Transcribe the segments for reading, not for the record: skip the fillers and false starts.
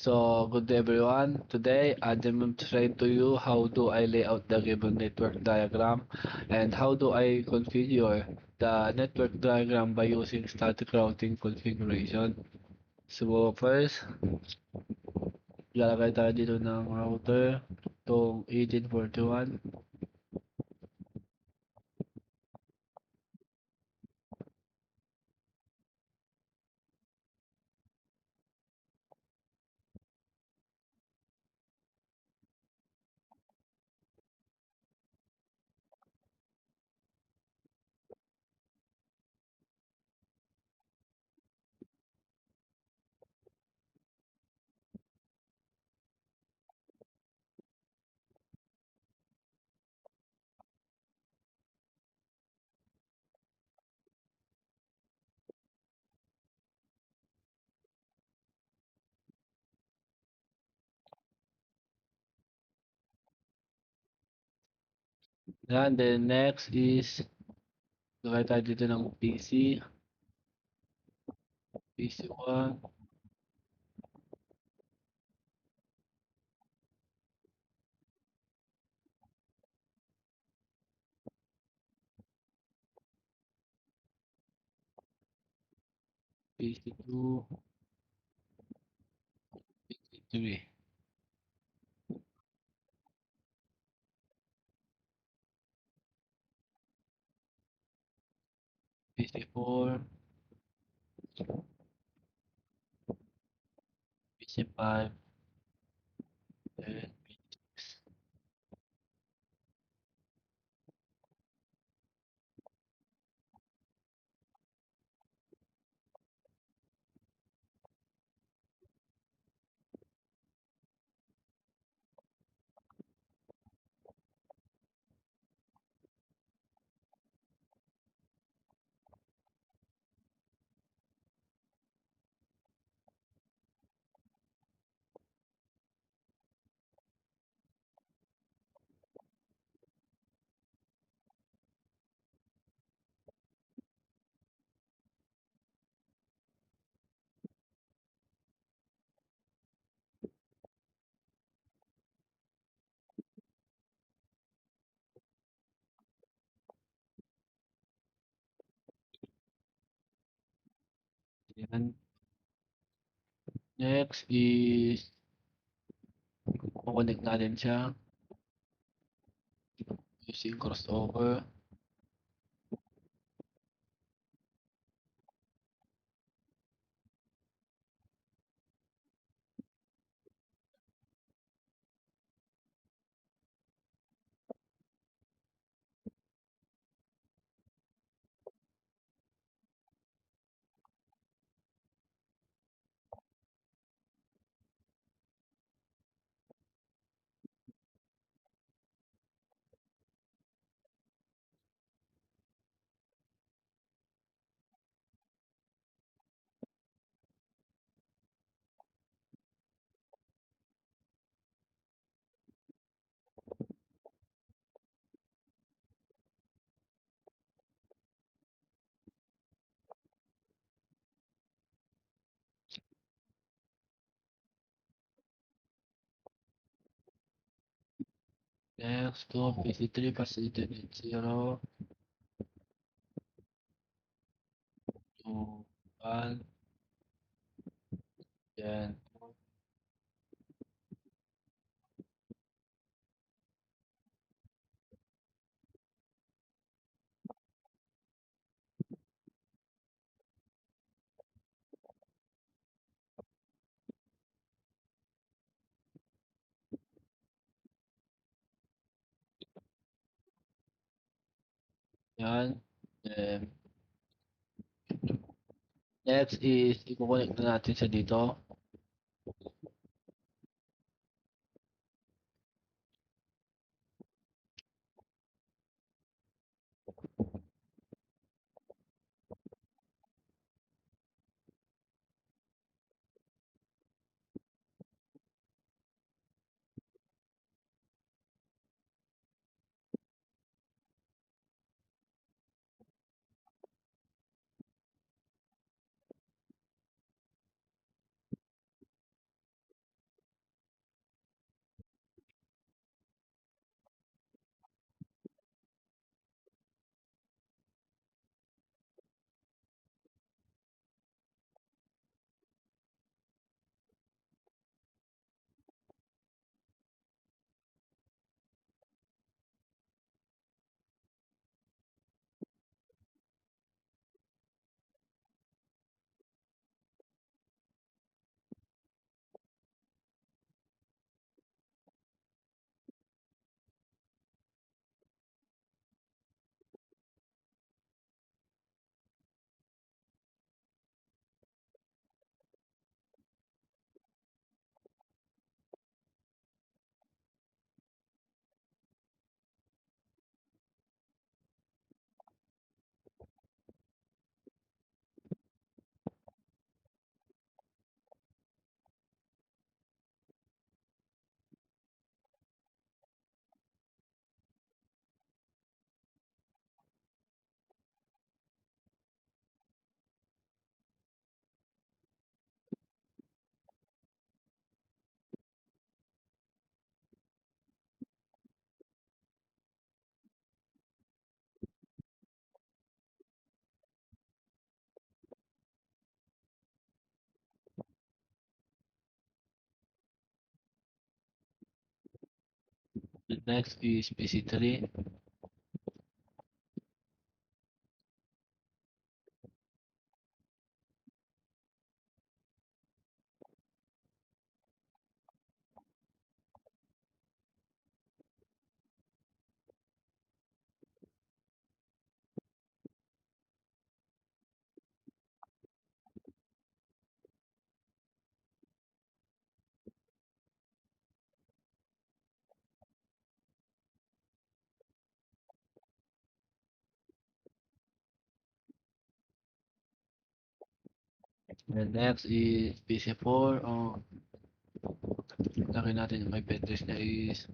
So, good day everyone. Today, I demonstrate to you how do I lay out the given network diagram and how do I configure the network diagram by using static routing configuration. So, first, lalagay tayo dito ng router, itong 1841. Yan, then next is, lagay tayo dito ng PC1, PC2, PC3, PC4, PC5, and PC6. Yan. Next is kukonek natin siya using crossover. Next to PC3 facility net 0 to 1. Yan. Yan. Then, next is i-connect na natin siya dito. Next is PC3. And next is PC4. Laki natin yung IP address niya is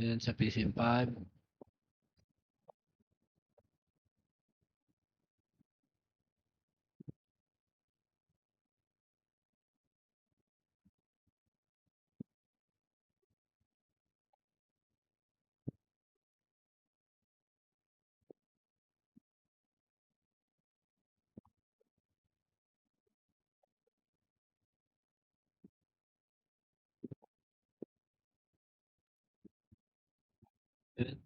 and sa PC5. And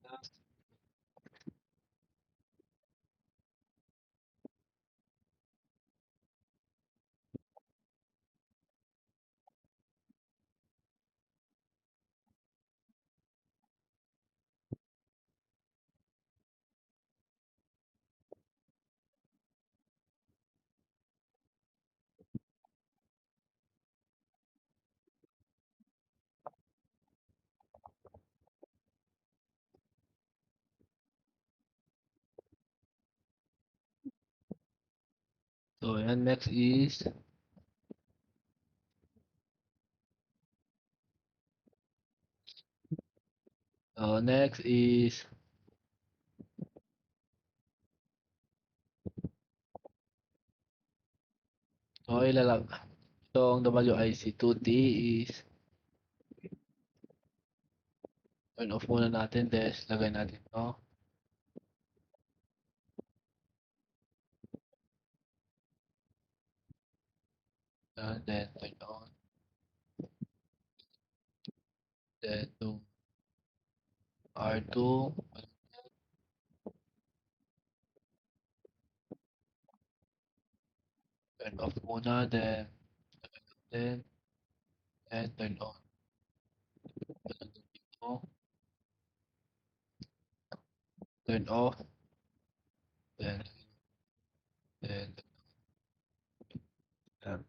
so and next is next is ilalag. Itong WIC2T is turn off muna natin. Then lagay natin to. Then turn on. Then to R2. Turn off muna. Then and turn on. Dito. Turn off. Then then um,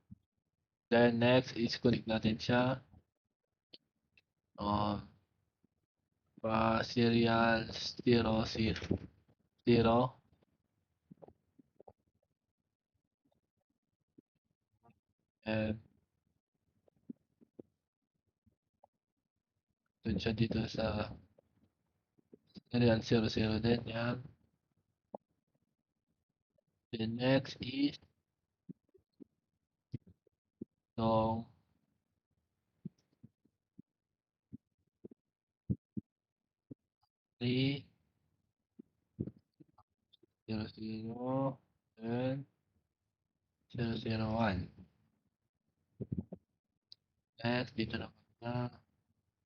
then next is connect natin siya. Um, serial 0, 0, 0. And dun siya dito sa serial 0, 0 din. Yan. Then next is itong 3, 0, 0, and 0, 0, 1. Next, dito naman na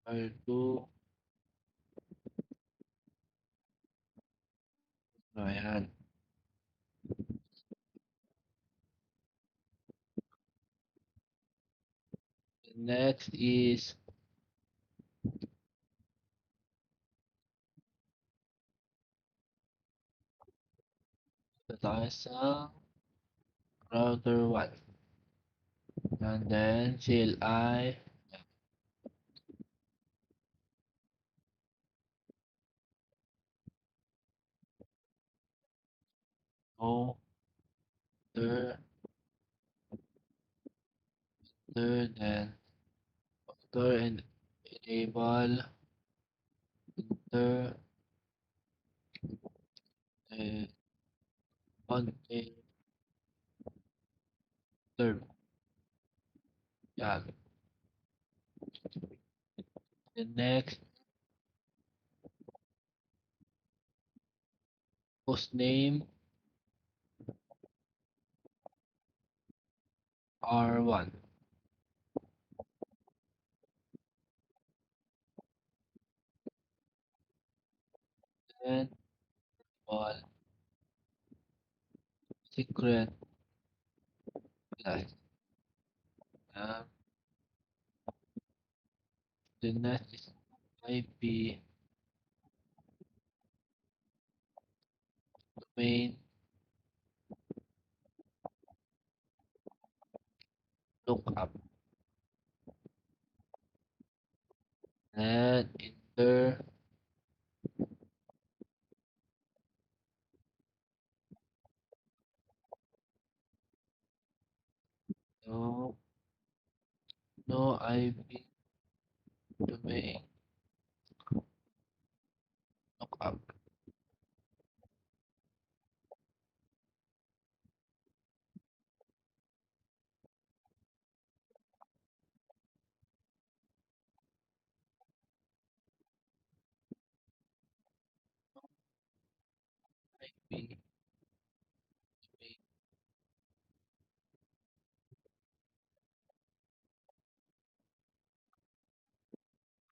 R2. So, ayan. Next is ito tayo sa router 1. And then CLI O third, then router and enable enter and content term. Yan. The next, host name R1. Then all secret plus. Um, the next is IP domain lookup. Then enter no no IP domain lookup. IP domain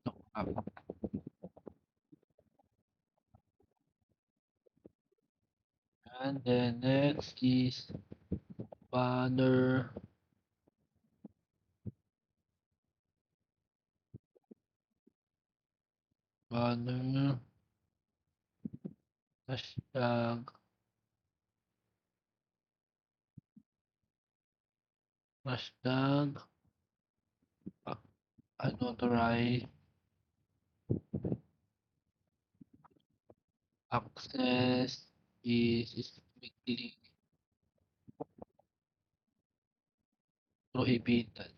lookup. And then next is banner banner hashtag hashtag unauthorized access is strictly prohibited.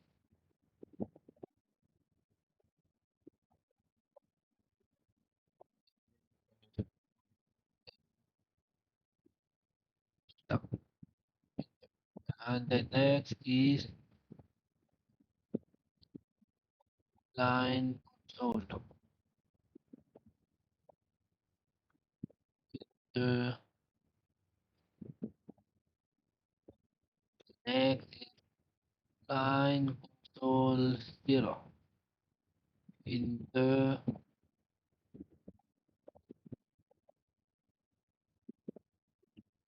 And the next is line console. The next is line console 0. Enter.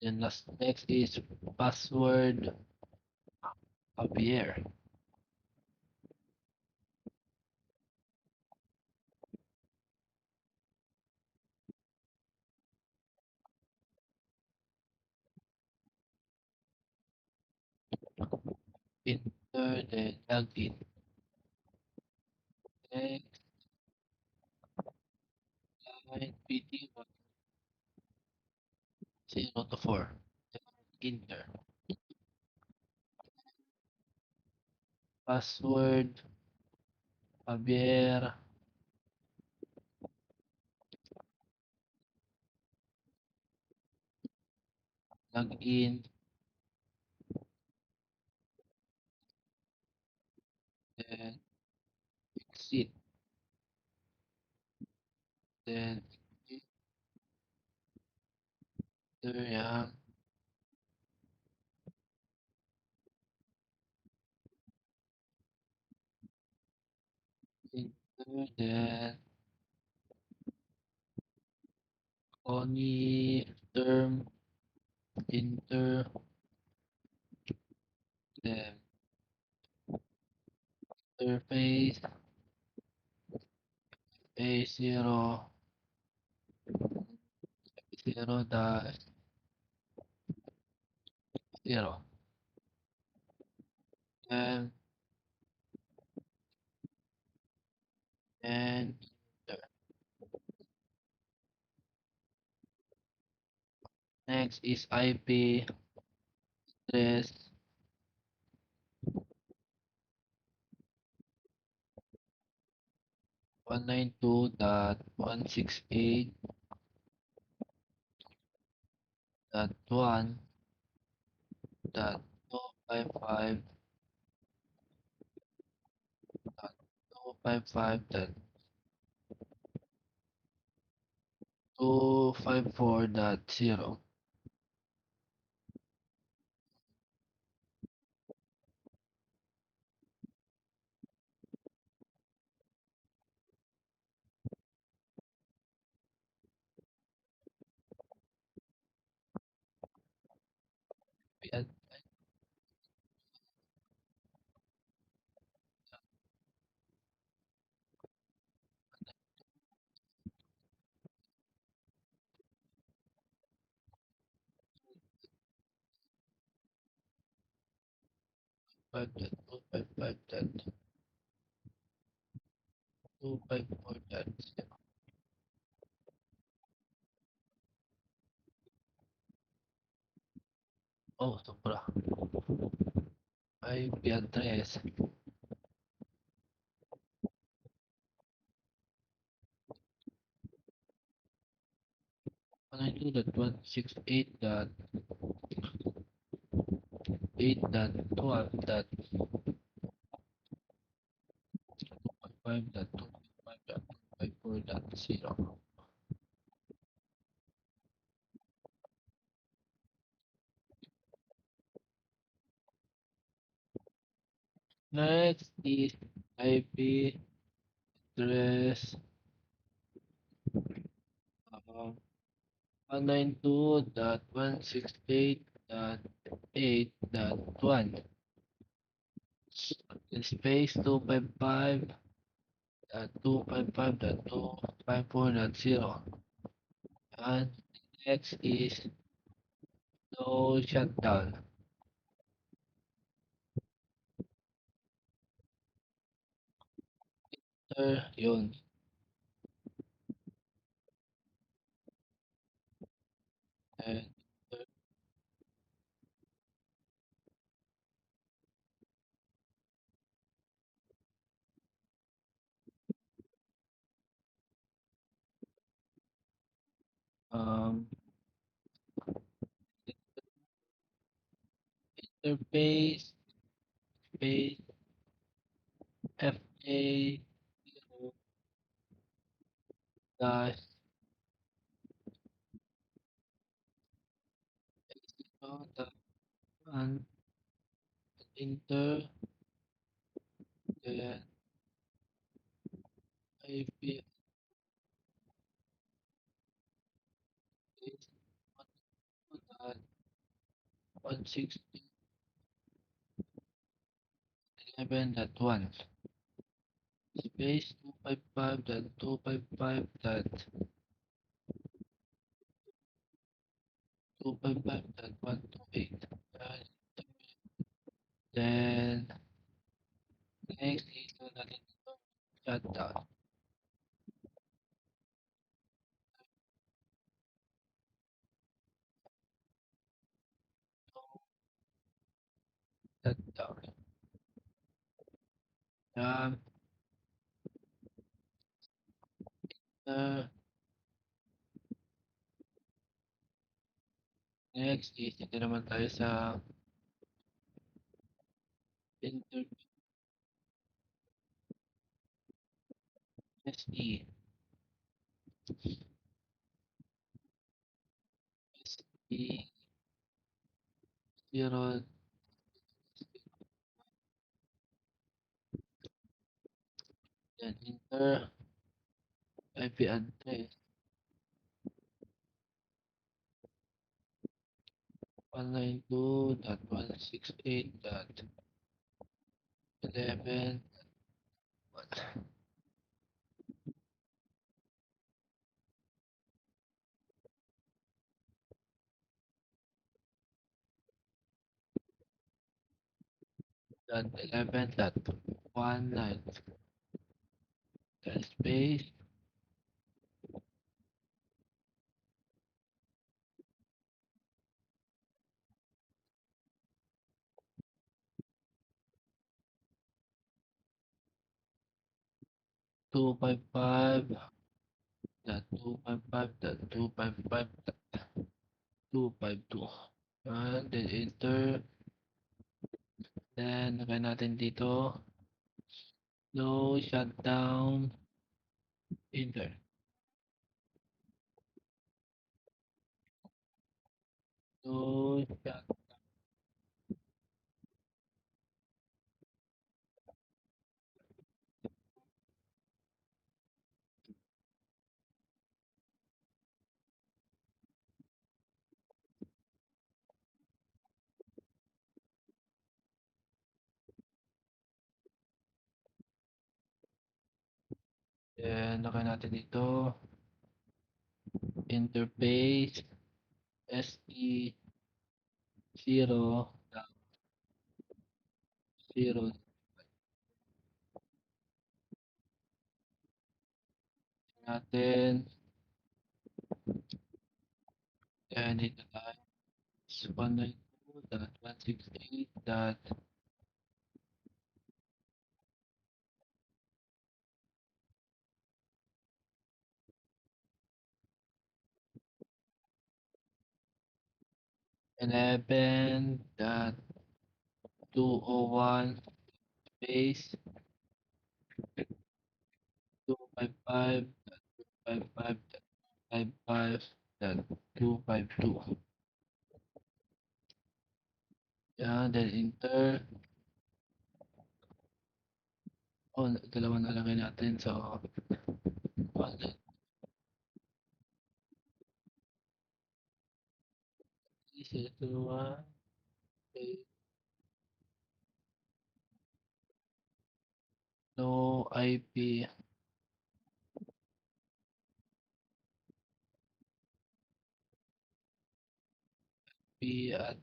Then last next is password Javier. Enter the login. Next line PD 0 to 4. Enter. Password Javier. Login. Then exit. Then enter yan. Enter then only term enter then interface A0 0 dash 0 and and enter. Next is IP address 192.168 dot one dot 255 dot 255 dot 254 dot 0. Yan, 5 dot 255 dot 254 dot 0. Oh, sobra. IP address 192.168.8.12.5.255.254.0. Next is IP address um, 192.168.8.1 space 255.255.254.0. And next is no shutdown. Yun. And um, interface space FA dash dot and enter the IP address dot 168.11.1 space 255.255.128. Then next is natin ito shutdown. Shutdown. Yan. Uh, next is dito naman tayo sa interface SE. SE 0 then enter IP address 192.168.11. Dot 11.19 space 255.255.255 252. And then enter. Then, lagay natin dito. No shutdown. Enter. No shut. Then, lagay natin dito. Interface. SE 0. 0 natin. And ito tayo. 192.168. Eleven dot 201 space 255 55 55 dot 252. Yan, then enter. Oh, dalawa nalagay natin. So, ito naman. Okay. No IP. P at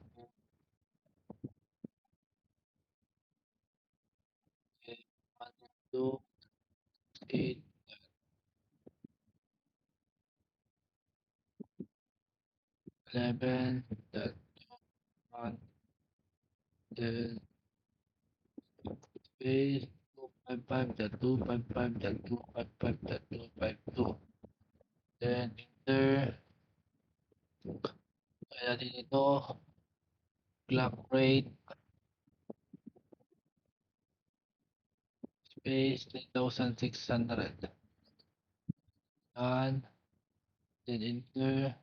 128 11 dot 1 then space 255.255.255.252. Then enter. Kaya natin ito. Clock rate space 3,600. Done. Then enter.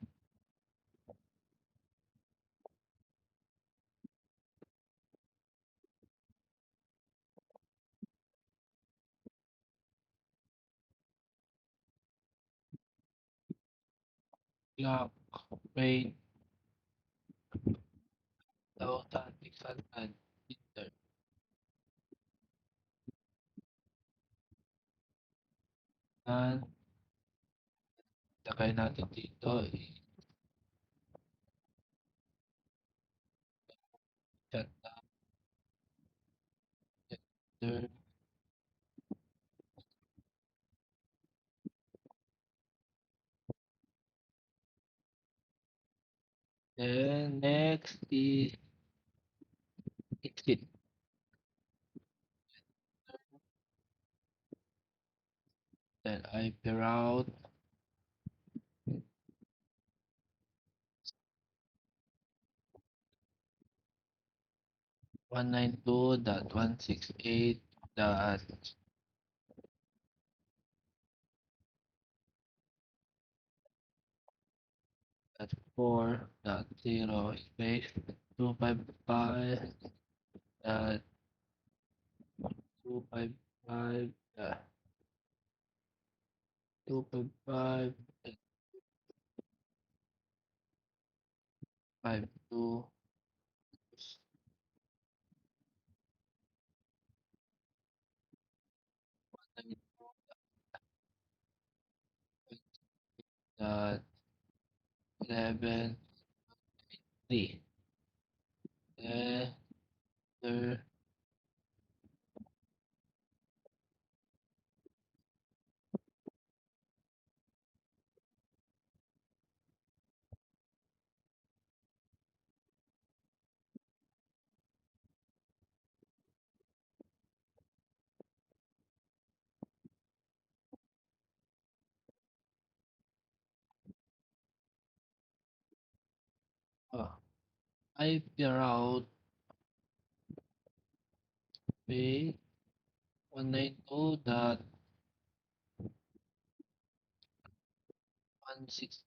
Clock rate 1,600. Enter. Done. Takay natin dito. Shut enter. Then next is exit. Then IP route 192.168.4.0 space 255 dot 255 dot 255 52 dot 11 3. Enter. uh, I figure out pay 192 dot 160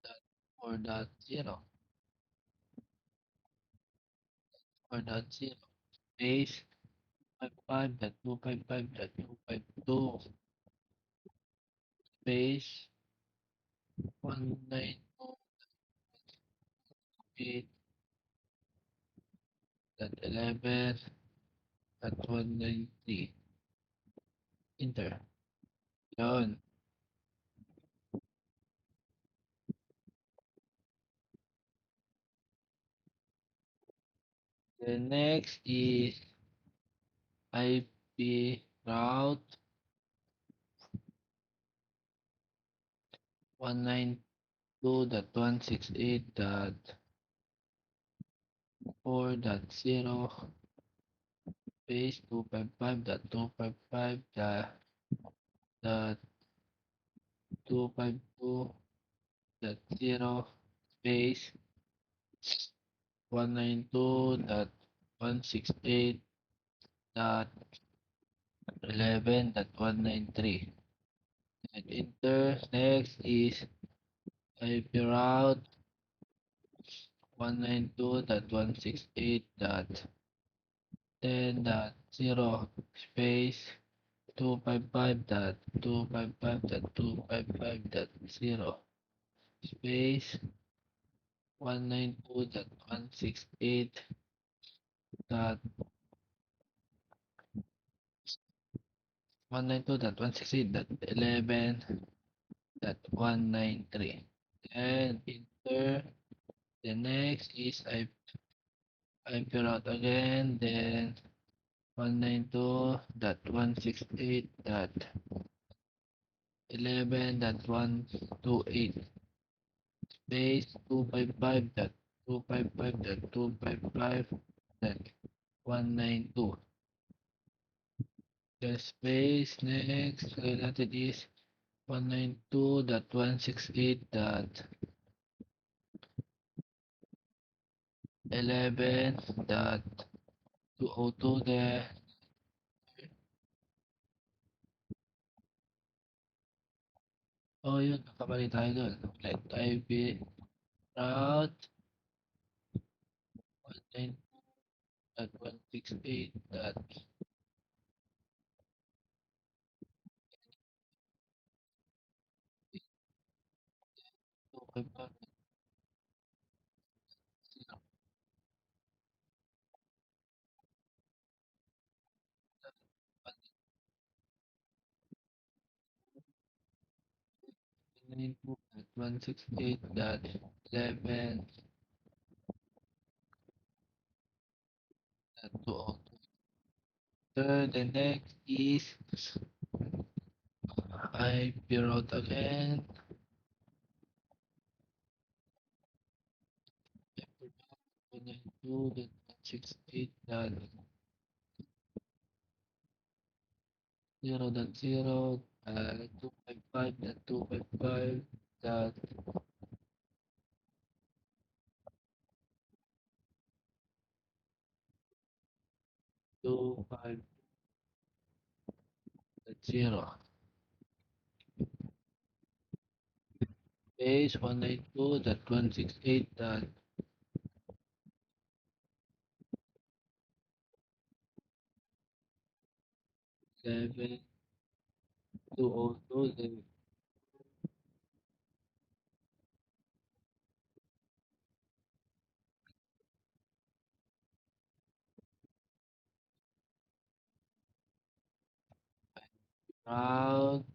dot 4 dot 0 4 dot 0 space 55 dot 255 dot 252 space 192 8 dot 11 dot 193 enter. Yun. The next is IP route 192.168.4.0 space 255.255 dot 252.0 space 192.168.11.193 and enter. Next is IP route 192.168.10.0 space 255.255.255.0 space 192.168.11.193 and enter. The next is I fill out again, then 192.168.11.128 space 255.255.255.192. The space next related is 192.168.11.202 there. Oh, yun. Nakabalik tayo doon. Let IP route 192.168.11.202. So the next is IP route again. 192.168.0.0 255.255.0 space 192.168.11.202 route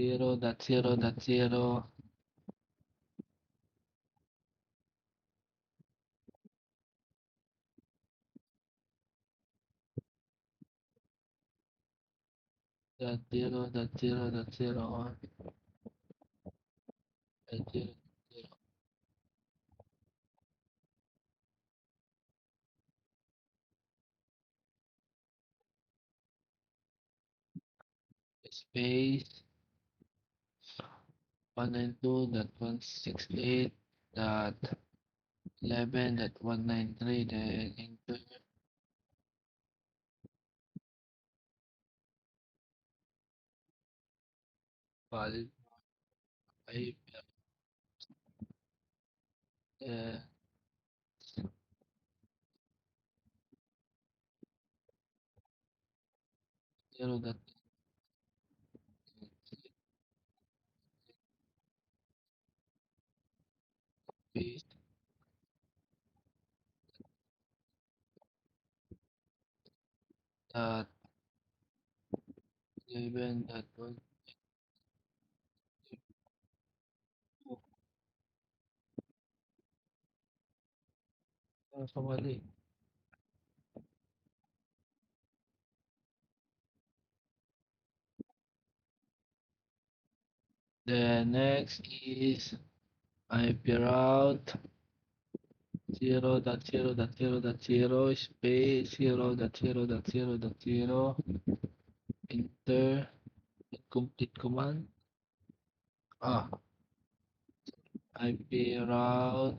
0.0.0 dot 0.0.0 dot 0. space 192.168.11.193, then enter valid IP, uh, 0 space dot 11.1. Ano sa mali? The next is IP route 0.0.0.0 space 0.0.0.0 enter complete command. IP route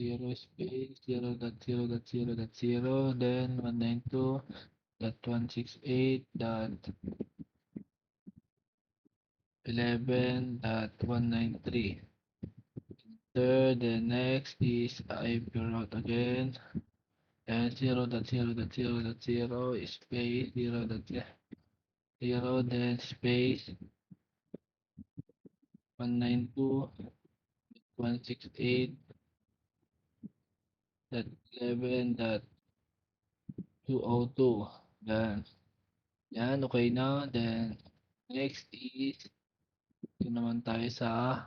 0 space 0.0.0.0 then 192.168.11.193. Third, the next is IP route again and 0.0.0.0 space 0.0 then space 192.168.11.202. Then, yan, okay na. Then, next is, ito naman tayo sa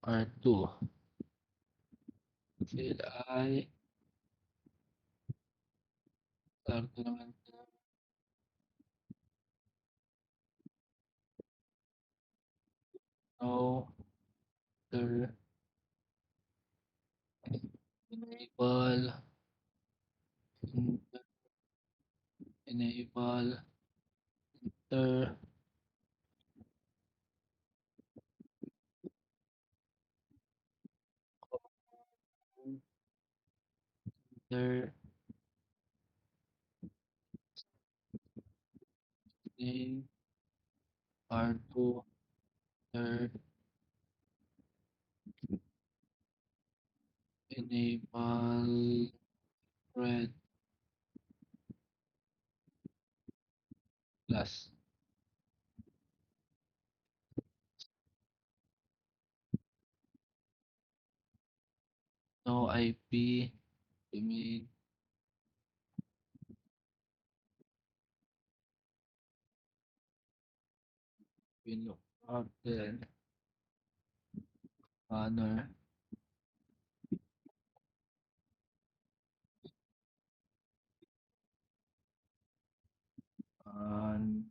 R2. CLI, R2 naman ito. No, enter, enable, enable, enter, enter, name, R2, enter, enable, red, plus, no IP, domain, window, then, banner, and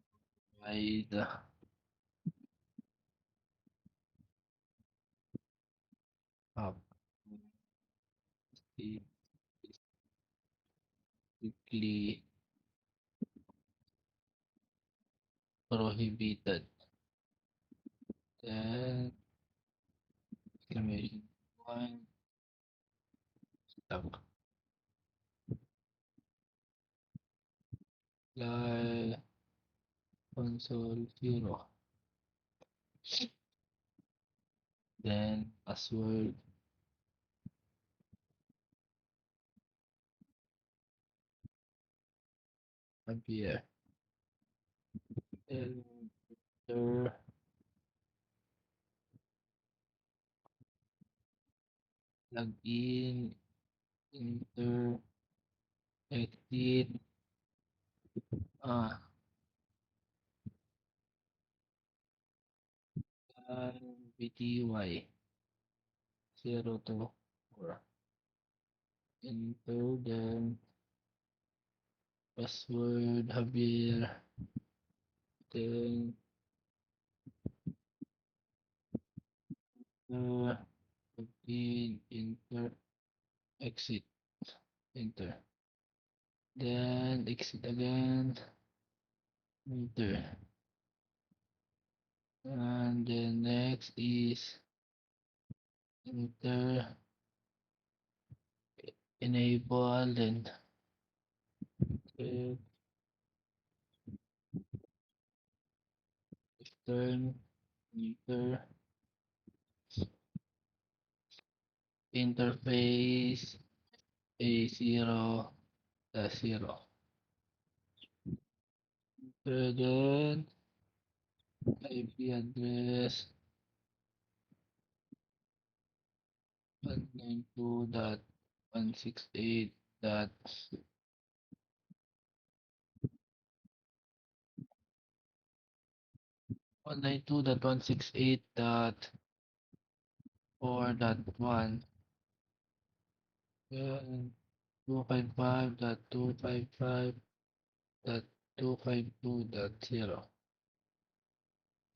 wide, up, strictly prohibited. Then, exclamation point, stop, apply, console 0, then password, appear, enter, login, enter, exit, ah, BTY 0 to 4, enter, then password, Javier, then, login, enter, exit, enter. then exit again, enter, and then next is enter, enable, then uh, return, enter, interface A0 dash 0. Then IP address 192.168 dot 192.168.4.1 and 255.255.252.0.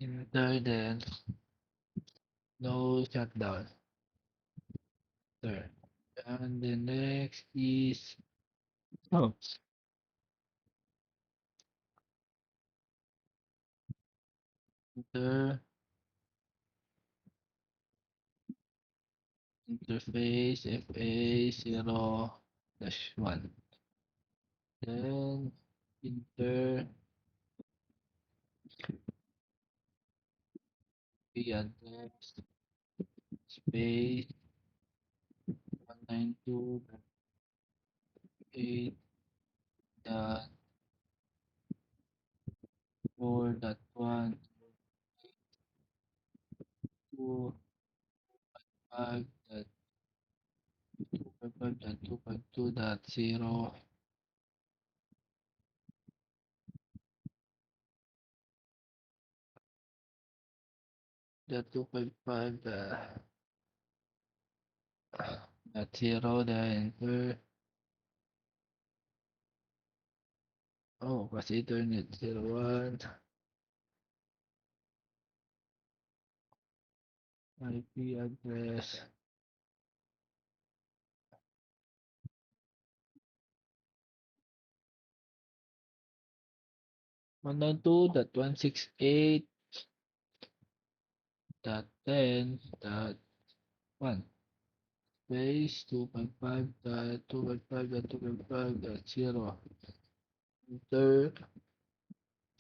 Enter, then no shutdown. There. And the next is oh, enter, interface FA0 dash 1. Then enter the address space 192.8.4.1 to 5.2.2.0. The 2.5 dot 0, then enter. Oh, kasi Ethernet 01 IP address 192.168.10.1 space 2.5.2.5.2.5.0. Enter,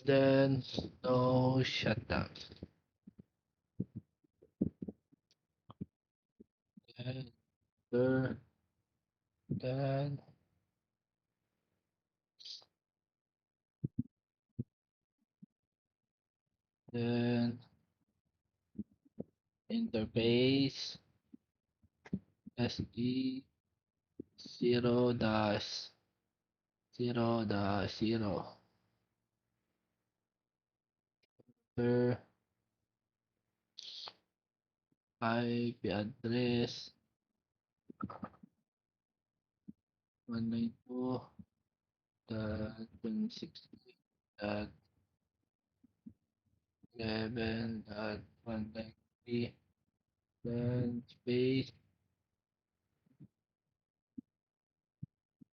then no shutdown. Enter, then then interface SE 0 dash 0 dash 0. Enter, IP address 192.168.11.193, then space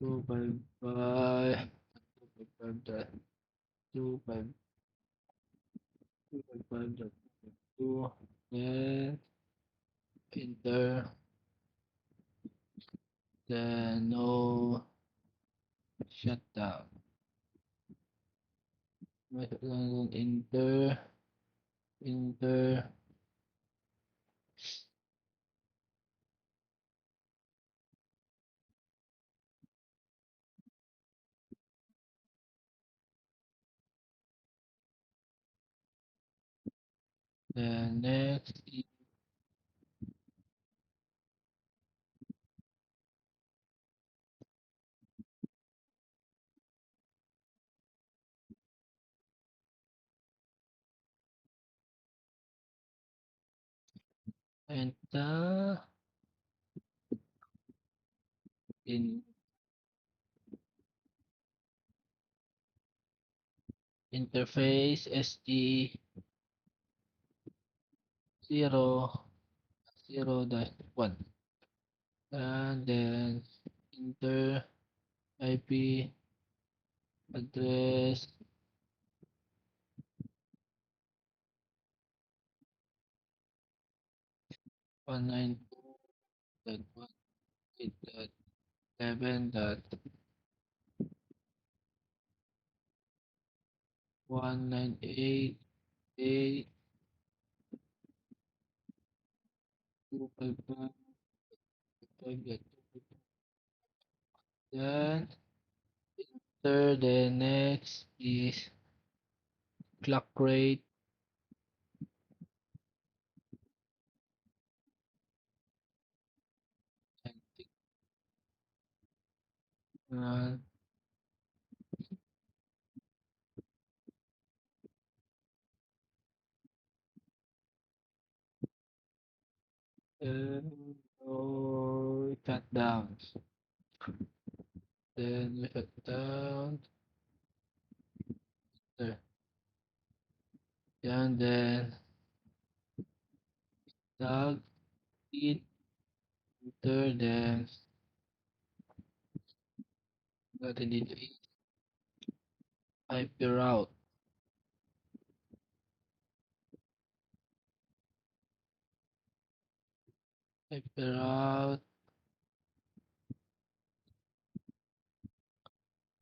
255, 255.2, then enter, then no shutdown. Enter, enter, then next enter in interface SE 0 0-1, and then enter IP address 192.168.198.198.255. Then enter the next is clock rate and we cut down. Then we cut down there. And then tag it enter then natin dito is IP route. IP route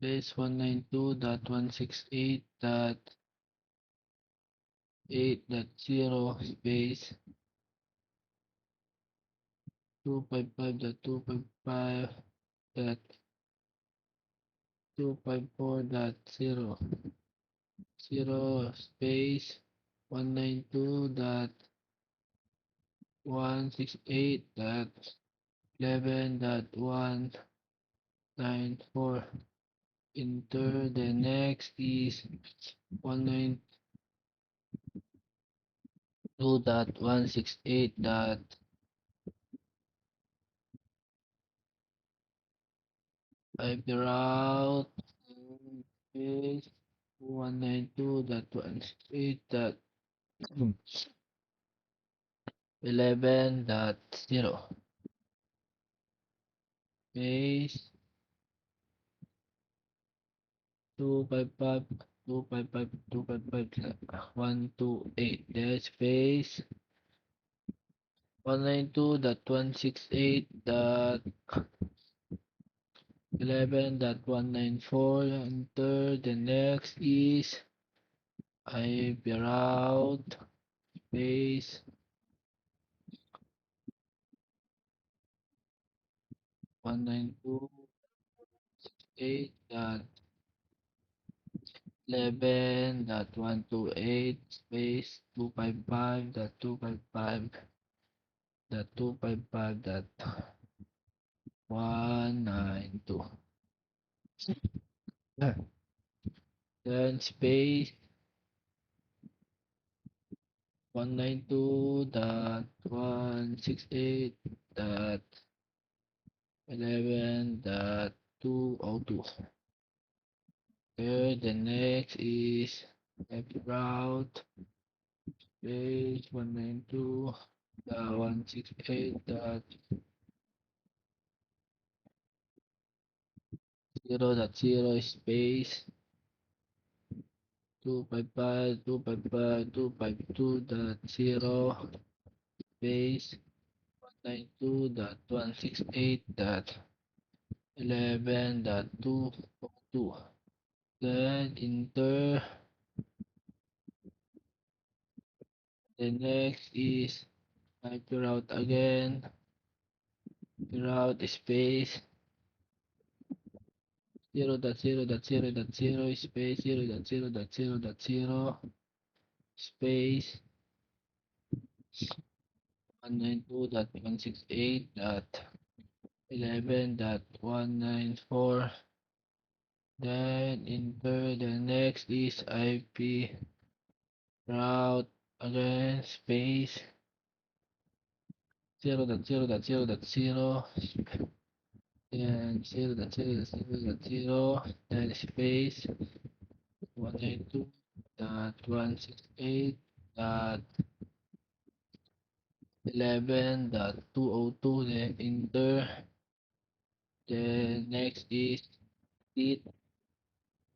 base 192.168.8.0 space 255.255.254.0 space 192.168.11.194. Enter the next is 192.168. IP route is 192.168.11.0 space 255.255.128. Then space 192.168.11.194. Enter the next is IP route space 192.168.11.128 space 255.255.192. Then space 192.168.11.202. Here the next is IP route space 192.168.0.0 space 255.255.252.0 space 192.168.11.202. Then enter the next is IP route again. Route space 0.0.0.0 space 0.0.0.0 space 192.168.11.194. Then enter the next is IP route again space 0.0.0.0 and 0.0.0.0 then space 192.168.11.202 then enter. The next is it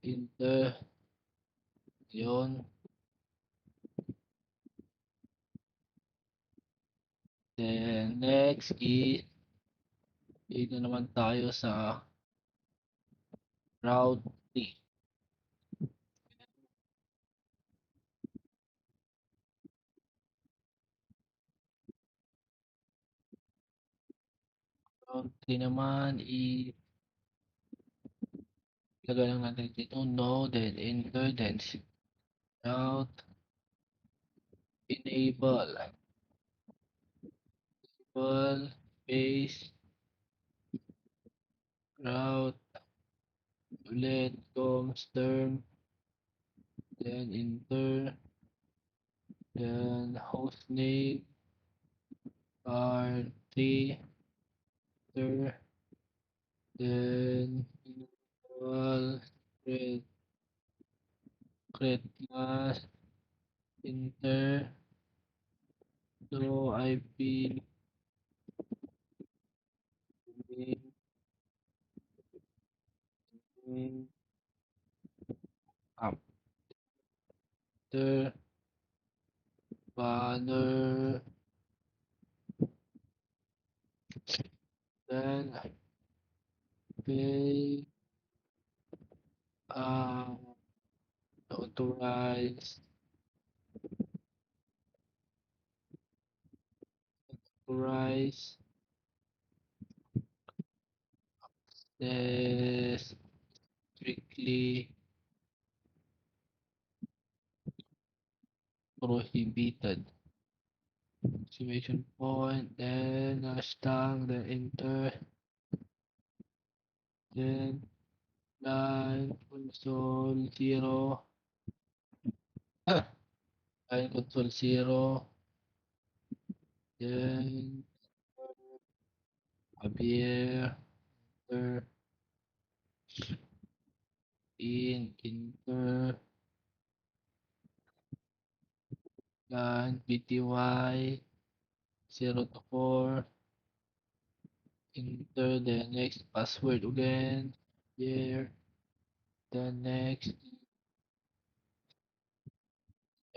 enter, yun. Then, next is, dito naman tayo sa route T. Route T naman, ilagay lang natin dito, no, then enter, then route, enable, enable, paste, route, ulit, coms, term, then enter, then host name, R3, enter, then individual, create class, enter, so IP, name, name, after, banner, then pay, uh, authorize, authorize, this strictly prohibited. Exclamation point, then hashtag, then enter, then line console zero, line console zero, then Javier, enter, enter, line BTY 0 to 4, enter, the next password again, here, the next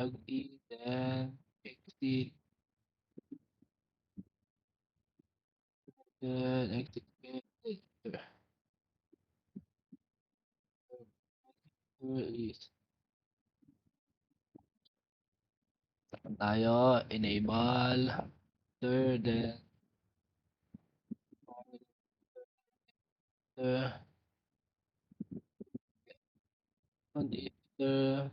login, then exit, then exit, enter, is tayo, enable, third, then enter, enter,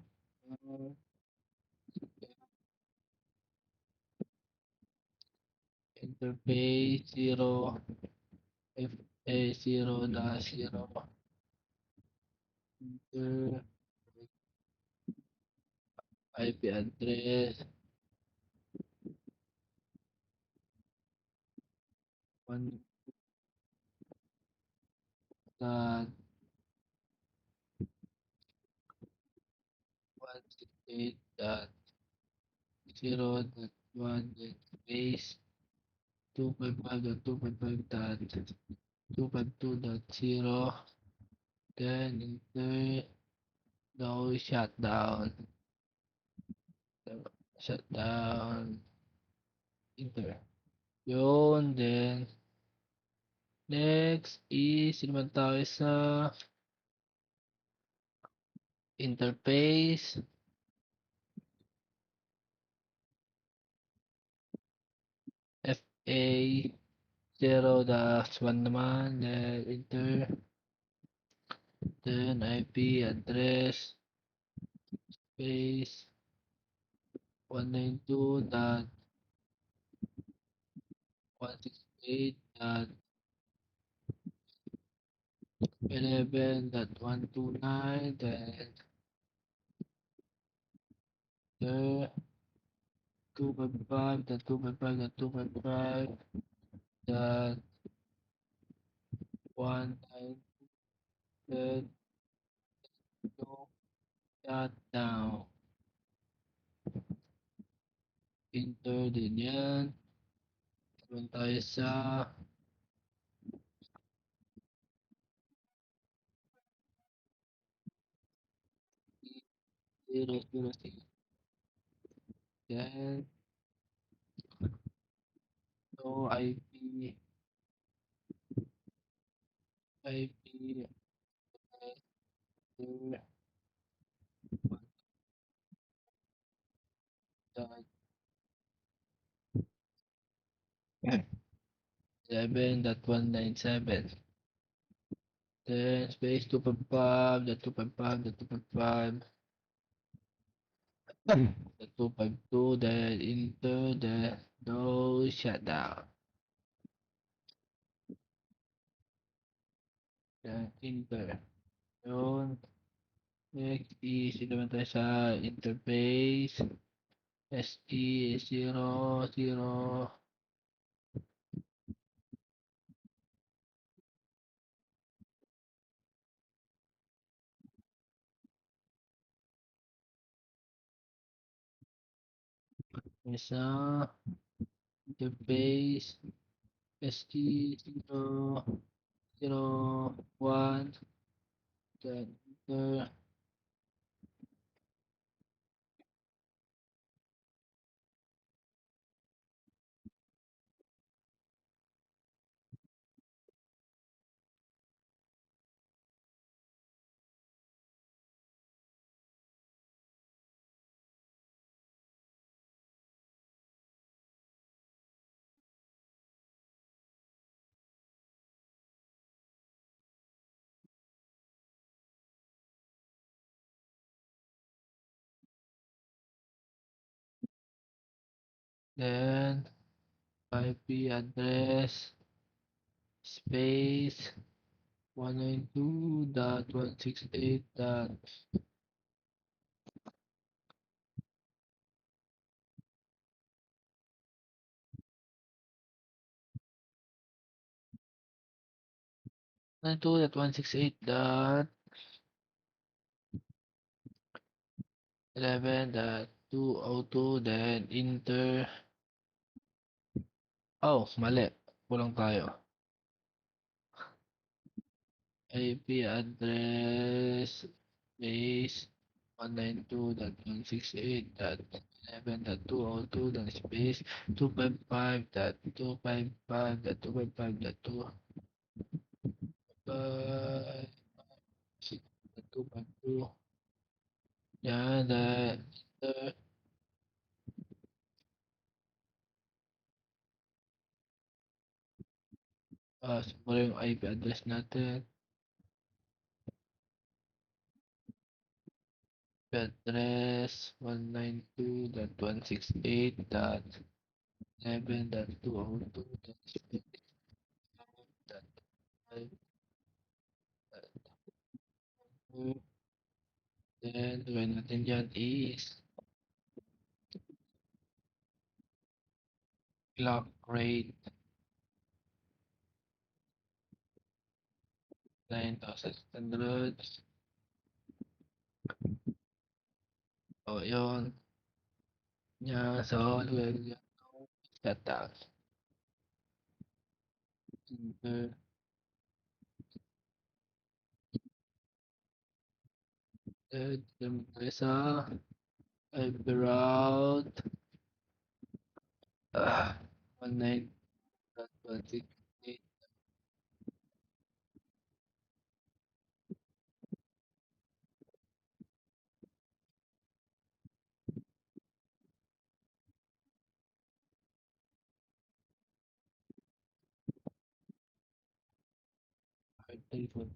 interface 0, FA 0 dash 0, enter, IP address, 1 dot 168 dot 0 dot 1 dot space 255 dot 255 dot 252 dot 0, then enter, no shutdown, shutdown, enter. Yun, then next is naman tayo sa interface, FA 0 dash 1 naman, then enter, then IP address, space 192 dot 168 dot 11 dot 129, then enter, 255 dot 255 dot 255 dot 192, shutdown, enter din yan. Naman tayo sa 0, 0, 6. Then, no IP, IP, enter, dot 11.197. Then space 255, dot 255, dot 255, dot 252, then enter, then no shutdown. Then enter. Yun. Next is naman tayo sa interface. SE0, 0, isa, interface, SE0, 0, 1, then enter. Then IP address, space, 192.168. 192.168.11.202, then enter. Oh, mali. Kulang tayo. IP address base 192.168.11.202 dan space 255.255.255.2 252. Yan, enter. Siguro yung IP address natin. IP address 192.168.11.202. Then, gawin natin dyan is clock rate 9,600. O, yun. Yeah, so, we'll set that. Enter. Then, sa IP route 19.168. Telephone.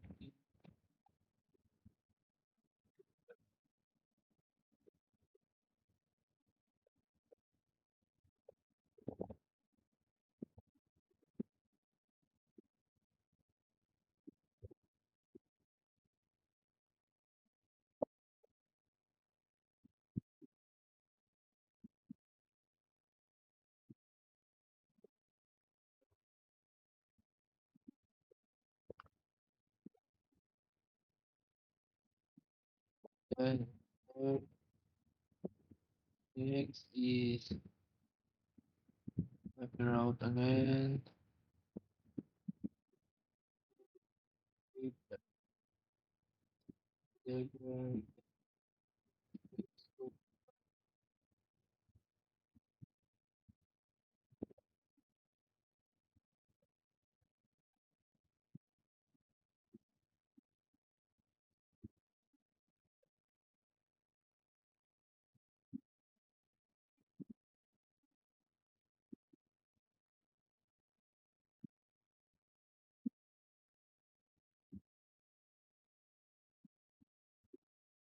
Then, next is IP route again.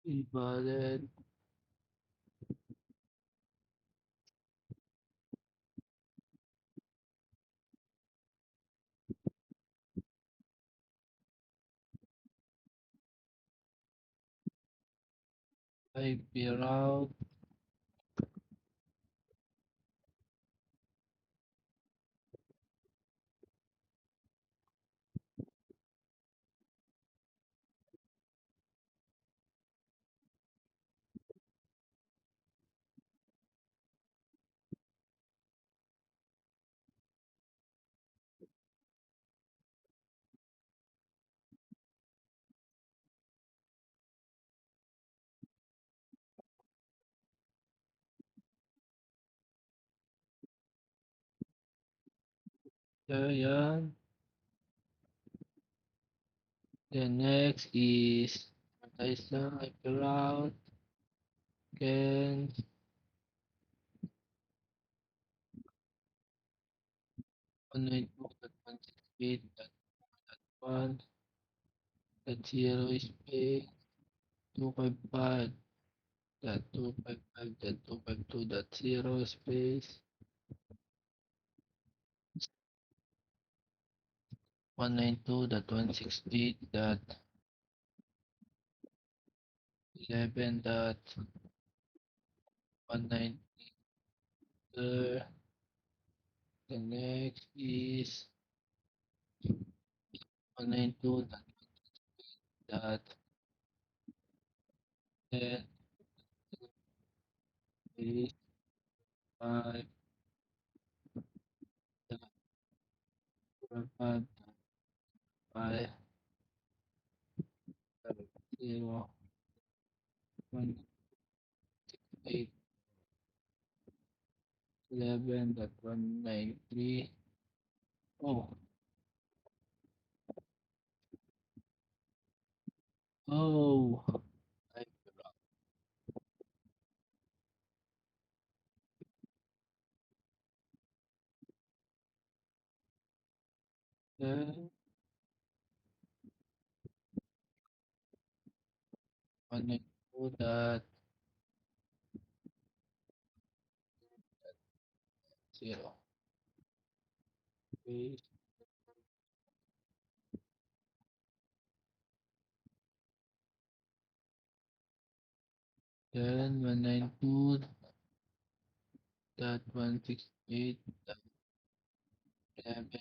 invalid. IP route. Yan. Then next is isa IP route. Can 192.168.1.0 space 255.255.252.0 space 192.168.11.190. The next is 192.10 is 5.5.5.0.8.11.193. Oh, oh. I forgot. 192.0 space. Then 192.168.11.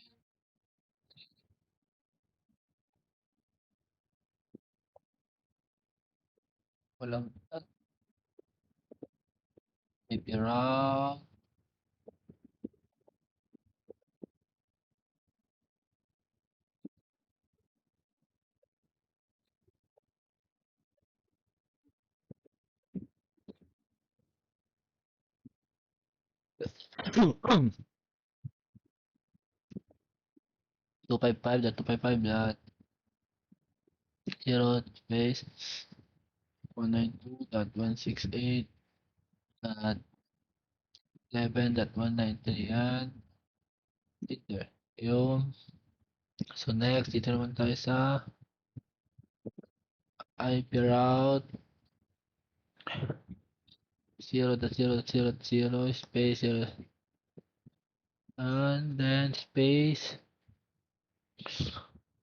Walang titira. 255.255.0 space 192.168.11.193 yan. Dito. Yung. So next, dito naman tayo sa IP route 0.0.0.0 space 0 and then space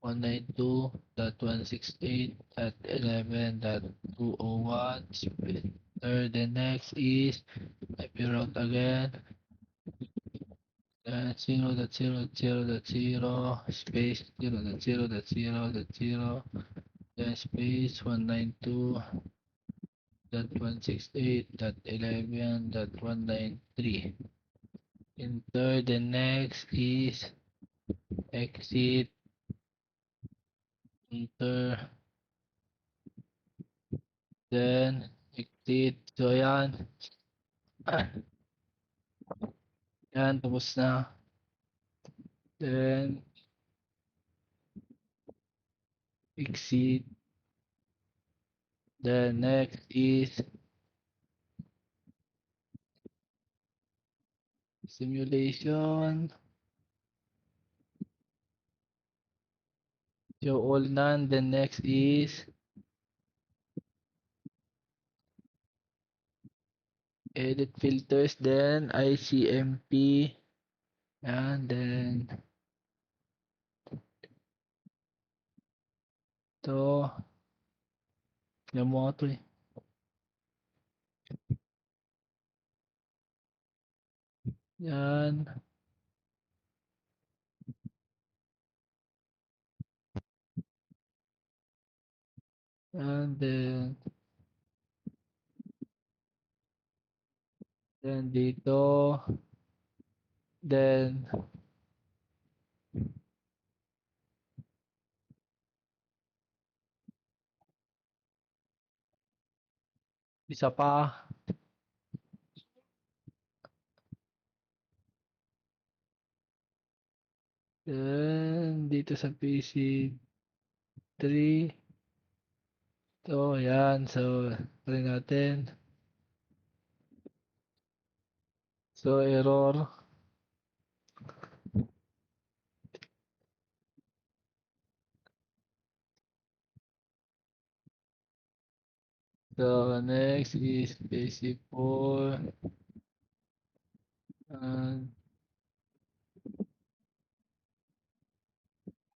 192.168.11.201 space. Then next is IP route again. 0.0.0.0 space 0.0.0.0 then space 192.168.11.193. Enter the next is exit enter then exit. So yan. Yan tapos na. Then exit. The next is simulation. Show all none. The next is Edit filters, then ICMP, and then to, yung mga to eh. Yan, and then dito, then isa pa, then dito sa PC3, to, yan, so, try natin. So, error. So, next is PC4.